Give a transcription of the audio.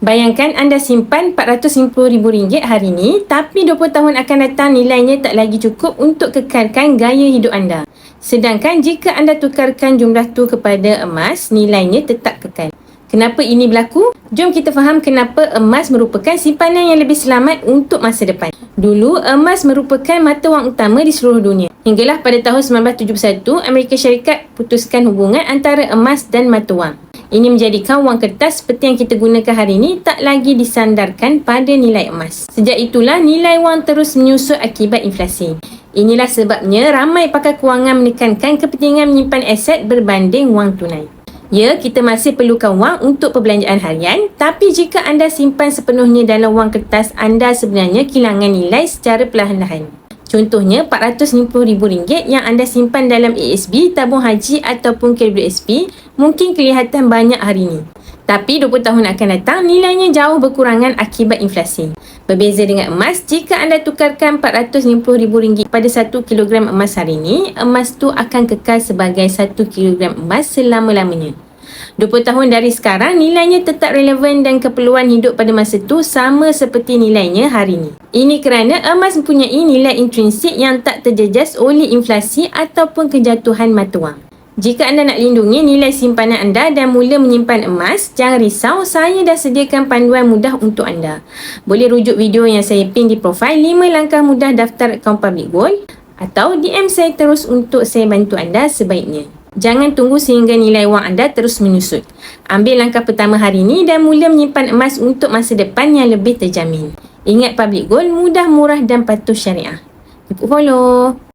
Bayangkan anda simpan RM450,000 hari ini, tapi 20 tahun akan datang nilainya tak lagi cukup untuk kekalkan gaya hidup anda. Sedangkan jika anda tukarkan jumlah tu kepada emas, nilainya tetap kekal. Kenapa ini berlaku? Jom kita faham kenapa emas merupakan simpanan yang lebih selamat untuk masa depan. Dulu, emas merupakan mata wang utama di seluruh dunia. Hinggalah pada tahun 1971, Amerika Syarikat putuskan hubungan antara emas dan mata wang. Ini menjadikan wang kertas seperti yang kita gunakan hari ini tak lagi disandarkan pada nilai emas. Sejak itulah nilai wang terus menyusut akibat inflasi. Inilah sebabnya ramai pakar kewangan menekankan kepentingan menyimpan aset berbanding wang tunai. Ya, kita masih perlukan wang untuk perbelanjaan harian, tapi jika anda simpan sepenuhnya dalam wang kertas, anda sebenarnya kehilangan nilai secara perlahan-lahan. Contohnya, RM450,000 yang anda simpan dalam ASB, tabung haji ataupun KWSP mungkin kelihatan banyak hari ini. Tapi 20 tahun akan datang, nilainya jauh berkurangan akibat inflasi. Berbeza dengan emas, jika anda tukarkan RM450,000 pada 1 kilogram emas hari ini, emas tu akan kekal sebagai 1 kilogram emas selama-lamanya. 20 tahun dari sekarang, nilainya tetap relevan dan keperluan hidup pada masa itu sama seperti nilainya hari ini. Ini kerana emas mempunyai nilai intrinsik yang tak terjejas oleh inflasi ataupun kejatuhan mata wang. Jika anda nak lindungi nilai simpanan anda dan mula menyimpan emas, jangan risau, saya dah sediakan panduan mudah untuk anda. Boleh rujuk video yang saya pin di profil 5 langkah mudah daftar akaun Public Gold atau DM saya terus untuk saya bantu anda sebaiknya. Jangan tunggu sehingga nilai wang anda terus menyusut. Ambil langkah pertama hari ini dan mula menyimpan emas untuk masa depan yang lebih terjamin. Ingat, Public Gold mudah, murah dan patuh syariah. Ikut follow.